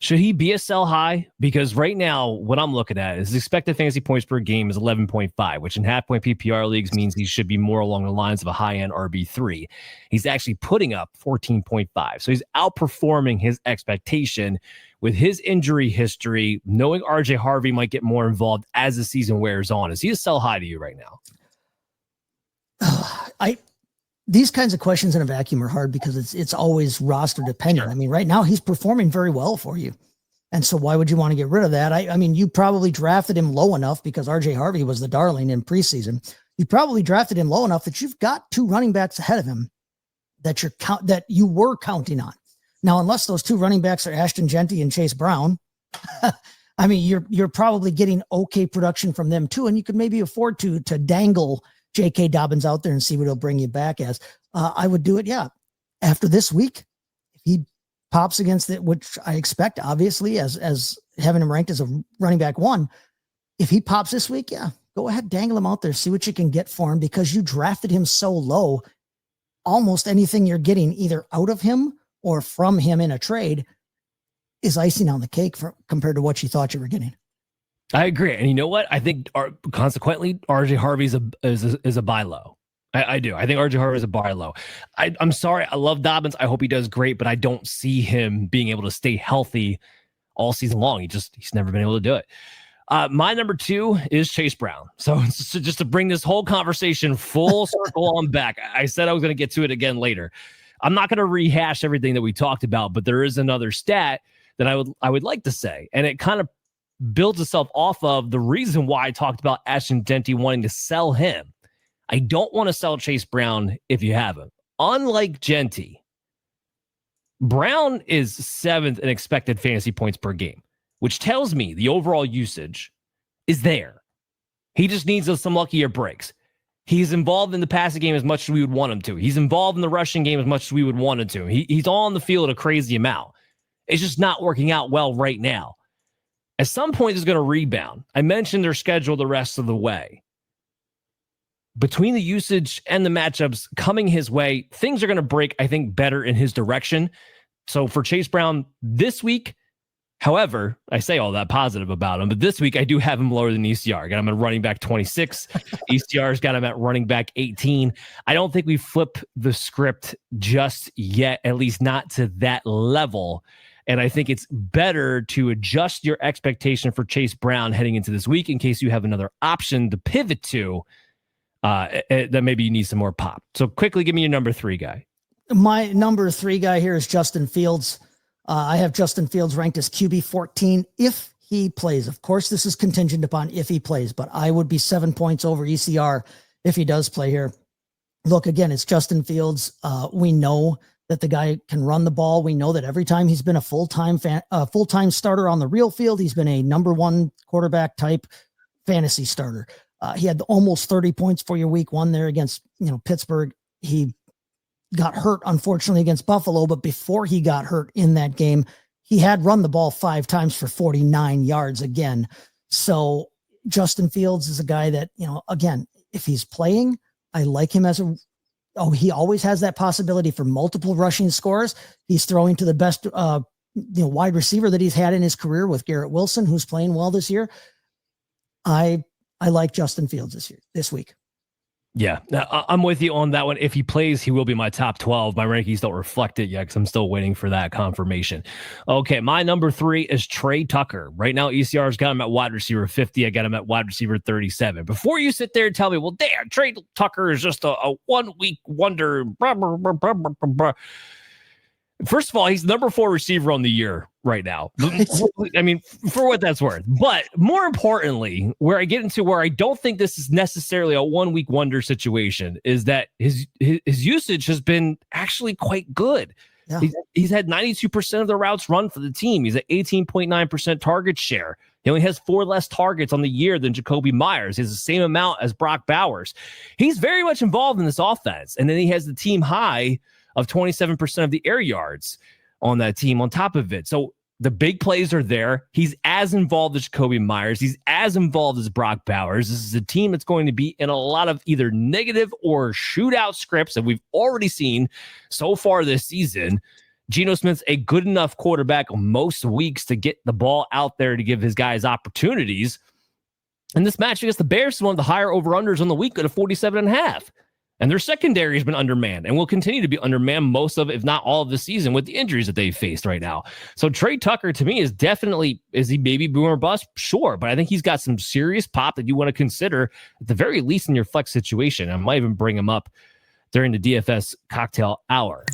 Should he be a sell high? Because right now, what I'm looking at is his expected fantasy points per game is 11.5, which in half-point PPR leagues means he should be more along the lines of a high-end RB3. He's actually putting up 14.5. So he's outperforming his expectation with his injury history, knowing RJ Harvey might get more involved as the season wears on. Is he a sell high to you right now? These kinds of questions in a vacuum are hard because it's always roster dependent. Sure. I mean, right now he's performing very well for you. And so why would you want to get rid of that? I mean, you probably drafted him low enough because RJ Harvey was the darling in preseason. You probably drafted him low enough that you've got two running backs ahead of him that you were counting on. Now, unless those two running backs are Ashton Genty and Chase Brown, I mean, you're probably getting okay production from them too. And you could maybe afford to dangle JK Dobbins out there and see what he'll bring you back as. I would do it. Yeah. After this week, if he pops against it, which I expect, obviously, as having him ranked as a running back 1, if he pops this week, yeah, go ahead, dangle him out there, see what you can get for him because you drafted him so low. Almost anything you're getting either out of him or from him in a trade is icing on the cake compared to what you thought you were getting. I agree. And you know what? I think consequently, RJ Harvey is a buy low. I do. I think RJ Harvey is a buy low. I'm sorry. I love Dobbins. I hope he does great, but I don't see him being able to stay healthy all season long. He's never been able to do it. My number 2 is Chase Brown. So just to bring this whole conversation full circle on back, I said I was going to get to it again later. I'm not going to rehash everything that we talked about, but there is another stat that I would like to say, and it kind of builds itself off of the reason why I talked about Ashton Genty wanting to sell him. I don't want to sell Chase Brown if you have him. Unlike Genty, Brown is 7th in expected fantasy points per game, which tells me the overall usage is there. He just needs some luckier breaks. He's involved in the passing game as much as we would want him to. He's involved in the rushing game as much as we would want him to. He's on the field a crazy amount. It's just not working out well right now. At some point, it's going to rebound. I mentioned their schedule the rest of the way. Between the usage and the matchups coming his way, things are going to break, I think, better in his direction. So for Chase Brown this week, however, I say all that positive about him, but this week I do have him lower than ECR. I got him at running back 26. ECR's got him at running back 18. I don't think we flip the script just yet, at least not to that level. And I think it's better to adjust your expectation for Chase Brown heading into this week in case you have another option to pivot to that maybe you need some more pop. So quickly, give me your number 3 guy. My number 3 guy here is Justin Fields. I have Justin Fields ranked as QB 14 if he plays. Of course, this is contingent upon if he plays, but I would be 7 points over ECR if he does play here. Look, again, it's Justin Fields. We know that the guy can run the ball. We know that every time he's been a full-time starter on the real field, he's been a number 1 quarterback type fantasy starter. He had almost 30 points for your week 1 there against, Pittsburgh. He got hurt, unfortunately, against Buffalo, but before he got hurt in that game, he had run the ball 5 times for 49 yards again. So Justin Fields is a guy that, again, if he's playing, I like him as he always has that possibility for multiple rushing scores. He's throwing to the best, wide receiver that he's had in his career with Garrett Wilson, who's playing well this year. I like Justin Fields this week. Yeah, I'm with you on that one. If he plays, he will be my top 12. My rankings don't reflect it yet because I'm still waiting for that confirmation. Okay, my number 3 is Trey Tucker. Right now, ECR's got him at wide receiver 50. I got him at wide receiver 37. Before you sit there and tell me, well, damn, Trey Tucker is just a 1-week wonder. Blah, blah, blah, blah, blah, blah. First of all, he's number 4 receiver on the year right now. I mean, for what that's worth. But more importantly, where I get into where I don't think this is necessarily a 1-week wonder situation is that his usage has been actually quite good. Yeah. He's had 92% of the routes run for the team. He's at 18.9% target share. He only has 4 less targets on the year than Jacoby Myers. He has the same amount as Brock Bowers. He's very much involved in this offense. And then he has the team high of 27% of the air yards on that team on top of it. So the big plays are there. He's as involved as Jacoby Myers. He's as involved as Brock Bowers. This is a team that's going to be in a lot of either negative or shootout scripts that we've already seen so far this season. Geno Smith's a good enough quarterback most weeks to get the ball out there to give his guys opportunities. And this match against the Bears is one of the higher over-unders on the week at a 47.5. And their secondary has been undermanned and will continue to be undermanned most of, if not all of the season with the injuries that they've faced right now. So Trey Tucker to me is definitely, is he baby boomer bust? Sure. But I think he's got some serious pop that you want to consider at the very least in your flex situation. I might even bring him up during the DFS cocktail hour.